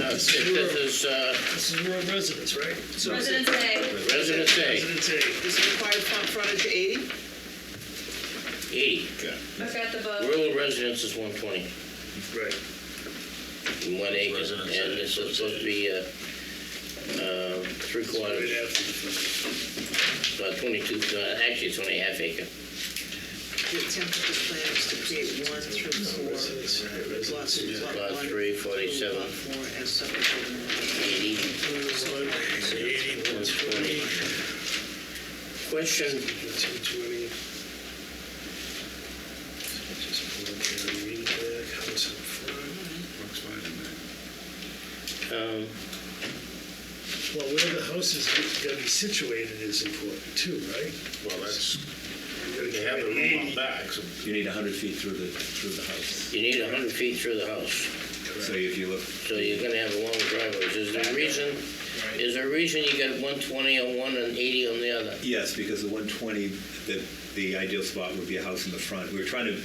No, this is This is rural residence, right? So is Residence it, A, Residence A, Residence A. is it required front frontage 80? 80. I've got the book. Rural residence is 120, Right. 1 acre, and this is supposed to be 3/4, Right after the frontage. about 22, actually it's only half acre. The attempt of the plan is to create 1 through 4 lots, lot Lot 1, 3, 47, lot 4 as subdivision. 80, 80, 120, 120. Question, 220. Just pull up here and read it back, house up front. Looks fine in there. Well, where the house is gonna be situated is important too, right? Well, that's, You gotta they have the carry room 80. on back, so You need 100 feet through the house. you need 100 feet through the house, So if you look, so you're gonna have a long driveway. Is there a reason you got 120 on one and 80 on the other? Yes, because the 120, the ideal spot would be a house in the front. We were trying to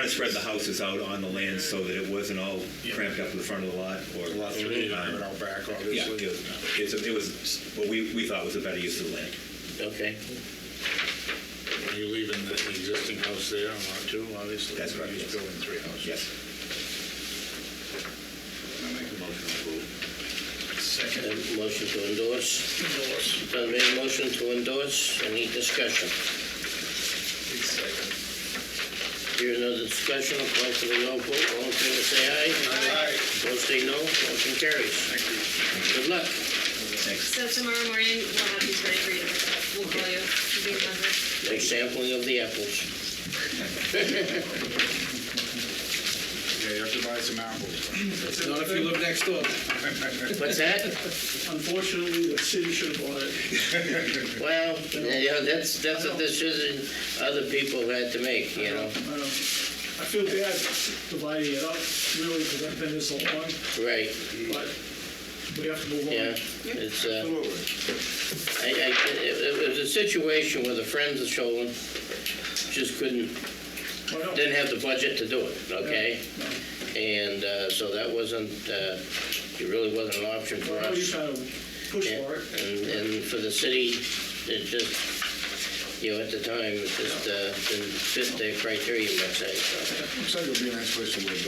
spread the houses out on the land so that it wasn't all cramped up to the front of the lot. Or lot 3, you have it out back, yeah, obviously. it was what we thought was a better use of the land. Okay, Are you leaving the existing house there on lot 2, obviously? That's correct, You're just yes. building 3 houses. Yes. Motion to endorse. Done made a motion to endorse. Any discussion? Here another discussion. I'll call for the roll vote. All in favor, say aye. Aye. Opposed, say no. Motion carries. Good luck. So tomorrow morning, we'll have these ready for you. We'll call you. We'll be in contact. Nice sampling of the apples. Yeah, you have to buy some apples. Not if you live next door. What's that? Unfortunately, the city should have bought it. Well, that's a decision other people had to make, you know. I feel bad dividing it up, really, because I've been here so long, Right, but we have to move on. yeah. It's, Absolutely. it was a situation where the Friends of Shoreland just didn't have the budget to do it, okay? And so that wasn't, it really wasn't an option for Well, you us. kind of push And for it. and for the city, it just, you know, at the time, it just didn't fit their criteria, you might say, so. Looks like it'll be a nice place to live,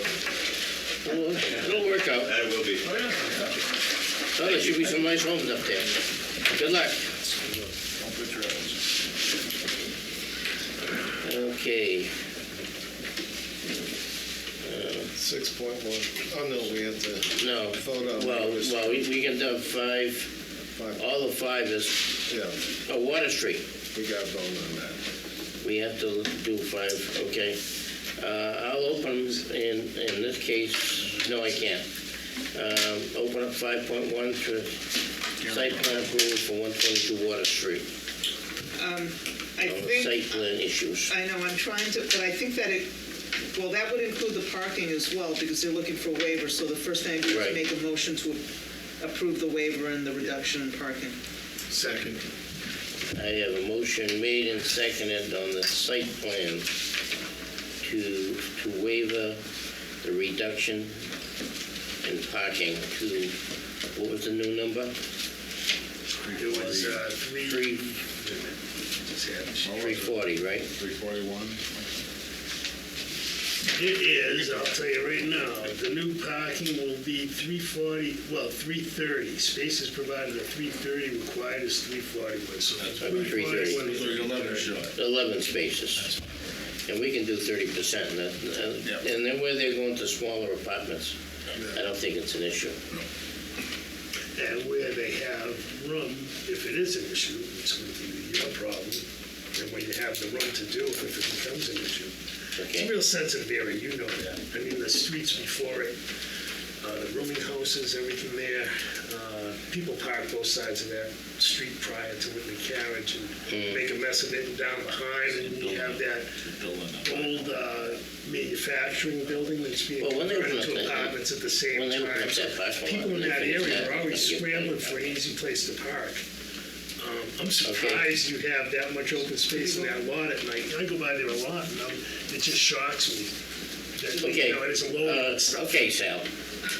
though. It'll work out. That will be. Oh, there should be some nice homes up there. Good luck. Don't put your eyes. Okay. 6.1. Oh, no, we have to, No, Vote on well, it. we can do five, all of five is, yeah, Water Street. we got to vote on that. We have to do five, okay. I'll open, in this case, no, I can't. Open up 5.1 for site plan approval for 122 Water Street. I think, Site plan issues. I know, I'm trying to, but I think that well, that would include the parking as well, because they're looking for waivers, so the first thing I do is Right. make a motion to approve the waiver and the reduction in parking. Second. I have a motion made and seconded on the site plan to waiver the reduction in parking to, what was the new number? It was Three- 340, right? 341? It is, I'll tell you right now, the new parking will be 330. Spaces provided are 330, required is 341, so. That's about 330. So you're 11 short. 11 spaces. And we can do 30%, and then where they're going to smaller apartments, I don't think it's an issue. And where they have room, if it is an issue, it's going to be your problem. And when you have the room to do it, if it becomes an issue. It's Okay. a real sensitive area, you know that. I mean, the streets before it, the rooming houses, everything there. People park both sides of that street prior to Whitney Carriage and make a mess of it and down behind. And you have that old manufacturing building that's being Well, when they converted open up to that- apartments at the same when they open time. up that parking lot, People in when they that finish area that, are always they get scrambling paid. for an easy place to park. I'm surprised you have that much open space in that lot at night. I go by there a lot, and it just shocks me. That, Okay, you know, it is loaded and stuff. okay, Sal.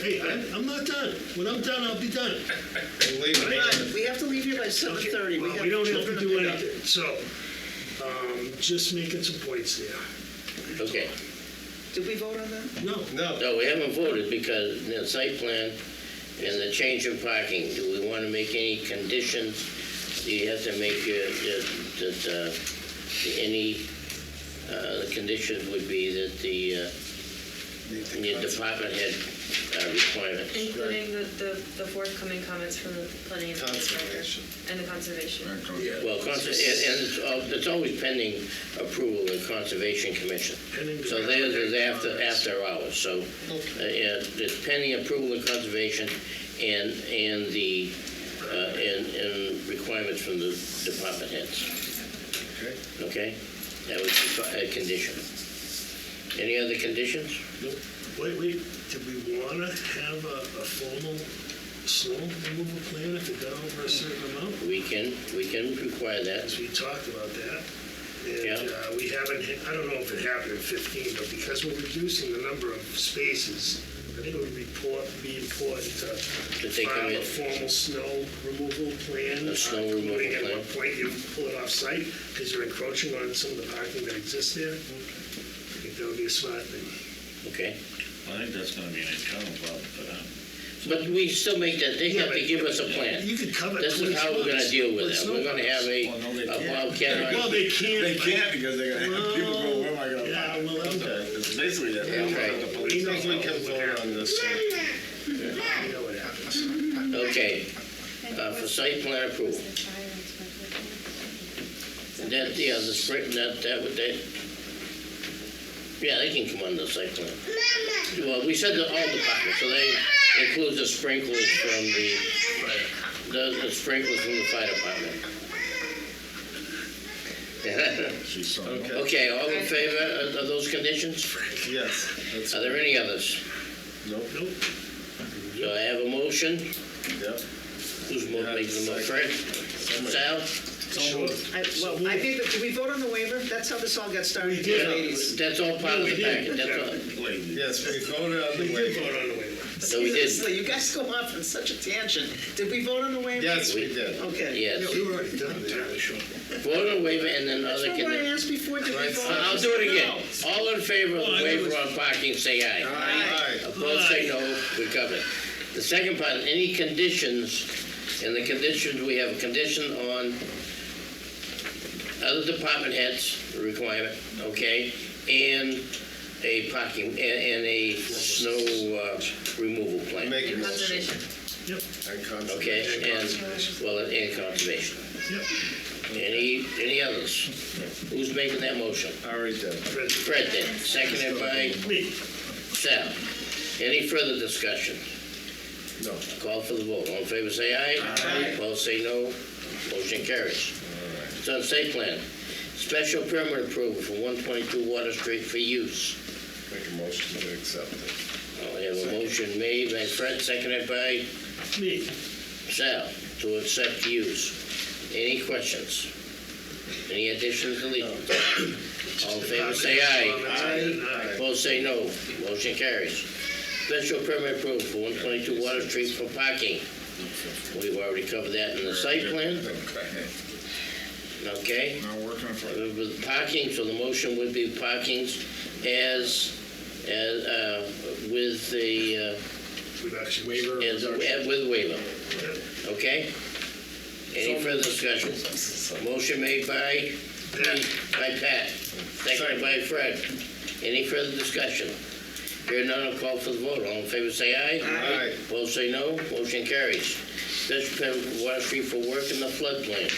Hey, I'm not done. When I'm done, I'll be done. We have to leave here by 7:30. Well, we don't have to do anything. So, just making some points there. Okay. Did we vote on that? No. No, we haven't voted because the site plan and the change in parking, do we want to make any conditions? Do you have to make that the conditions would be that the department head requirement. Including the forthcoming comments from the planning and Conservation. and the conservation. Well, it's always pending approval of the Conservation Commission. So theirs is after hours, so it's pending approval of Conservation and the and requirements from the department heads. Okay? That would be a condition. Any other conditions? Wait, did we want to have a formal snow removal plan if it got over a certain amount? We can require that. As we talked about that. Yeah. And we haven't, I don't know if it happened in 15, but because we're reducing the number of spaces, I think it would be important to they come file a in. formal snow removal plan. A snow removal including plan. at what point you pull it off-site, because you're encroaching on some of the parking that exists there. I think that would be a smart thing. Okay? I think that's gonna be an internal problem for them. But we still make that, they have to give us a plan. You could cover it. This is how we're gonna deal with it. We're gonna have a Bobcat Well, on. they can't. They can't because they're gonna have people go, where am I gonna Yeah, park? well, that's Okay, it's basically that. Right. We think we can vote on this. You know what happens. Okay, for site plan approval. That, yeah, the spring, that would, yeah, they can come on the site plan. Well, we said that all departments, so they include the sprinklers from the sprinklers from the fire department. She's so. Okay, all in favor of those conditions? Yes. That's, Are there any others? nope. Nope. So I have a motion. Yep. Who's making the motion? Fred? Sal? Sure. Well, I think, that, did we vote on the waiver? That's how this all got started. We did. ladies. That's all part of the packet, that's all. Yes, we voted on We the did waiver. vote on the waiver. So we did. Seriously, you guys go off on such a tangent. Did we vote on the waiver? Yes, we did. Okay. Yes. We were already done there. Sure. Vote on waiver and then That's other not what I conditions. asked before. Did we vote? I'll do it again. All in favor of Well, the I waiver was- on parking, say aye. Aye. Opposed, say no. We covered. The second part, any conditions, and the conditions, we have a condition on other department heads requirement, okay? And a parking, and a snow removal plan, Make a motion. Conservation. And conservation. okay? And, well, and conservation. Yep. Any others? Who's making that motion? I already did. Fred did, seconded by Me. Sal. Any further discussion? No. Call for the vote. All in favor, say aye. Aye. Opposed, say no. Motion carries. It's on site plan. Special permit approval for 122 Water Street for use. Make a motion to accept it. I have a motion made by Fred, seconded by Me. Sal to accept use. Any questions? Any additions, deletions? All in favor, say aye. Aye. Opposed, say no. Motion carries. Special permit approval for 122 Water Street for parking. We've already covered that in the site plan, Okay. okay? Now working on Friday. With parking, so the motion would be parkings with the, We've actually waiver. with waiver, okay? Any further discussion? Motion made by Pat, seconded by Fred. Any further discussion? Hearing none, I'll call for the vote. All in favor, say aye. Aye. Opposed, say no. Motion carries. Special permit for Water Street for work in the floodplain.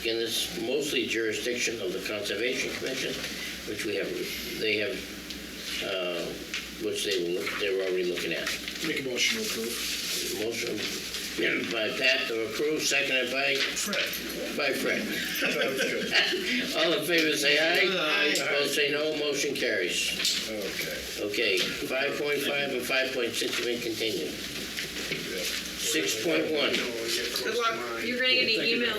Again, this is mostly jurisdiction of the Conservation Commission, which they have, which they're already looking at. Make a motion to approve. Motion by Pat to approve, seconded by Fred. Fred. All in favor, say aye. Aye. Opposed, say no. Motion carries. Okay. Okay, 5.5 and 5.6 have been continued. 6.1. Good luck. You're gonna get an email.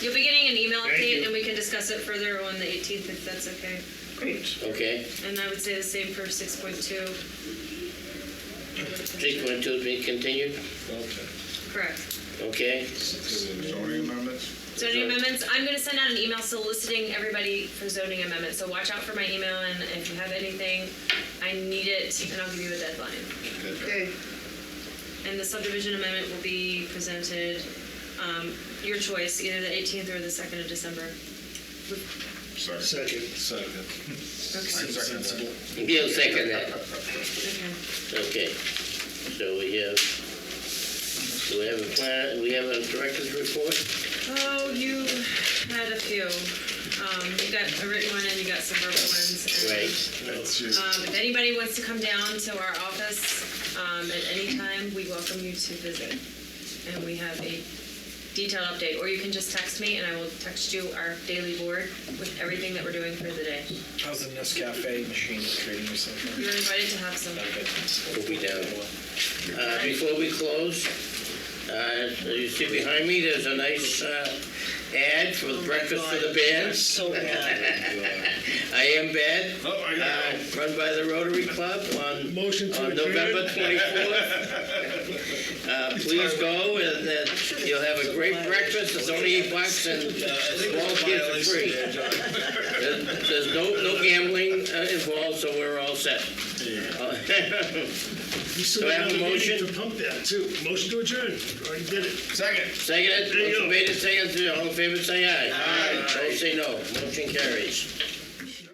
You'll be getting an email Thank update, you. and we can discuss it further on the 18th if that's okay. Great. Okay, And I would say the same for 6.2. 6.2 has been continued. Okay. Correct. Okay, Zoning amendments? Zoning amendments, I'm gonna send out an email soliciting everybody for zoning amendments, so watch out for my email, and if you have anything, I need it, and I'll give you a deadline. Okay. And the subdivision amendment will be presented, your choice, either the 18th or the 2nd of December. Sorry. Second. Second. Okay. Sensible. you'll second that. Okay. Okay, so we have, do we have a plan, we have a director's report? Oh, you had a few. You got a written one and you got some verbal ones. And, Right, That's you. If anybody wants to come down to our office at any time, we welcome you to visit. And we have a detailed update, or you can just text me and I will text you our daily board with everything that we're doing for the day. How's the Nescafe machine treating you so far? You're invited to have some. we'll be down. Before we close, you see behind me, there's a nice ad for the breakfast for the band. So bad. I Am Bad, Oh, I got run by the Rotary Club on Motion to adjourn. November 24th. Please go, and you'll have a great breakfast. It's only $8, and small kids are free. There's no gambling involved, so we're all set. We still Do I got have a another meeting motion? to pump that too. Motion to adjourn. Already did it. Second. Second, There you motion go. made and seconded, all in favor, say aye. Aye. Opposed, say no. Motion carries.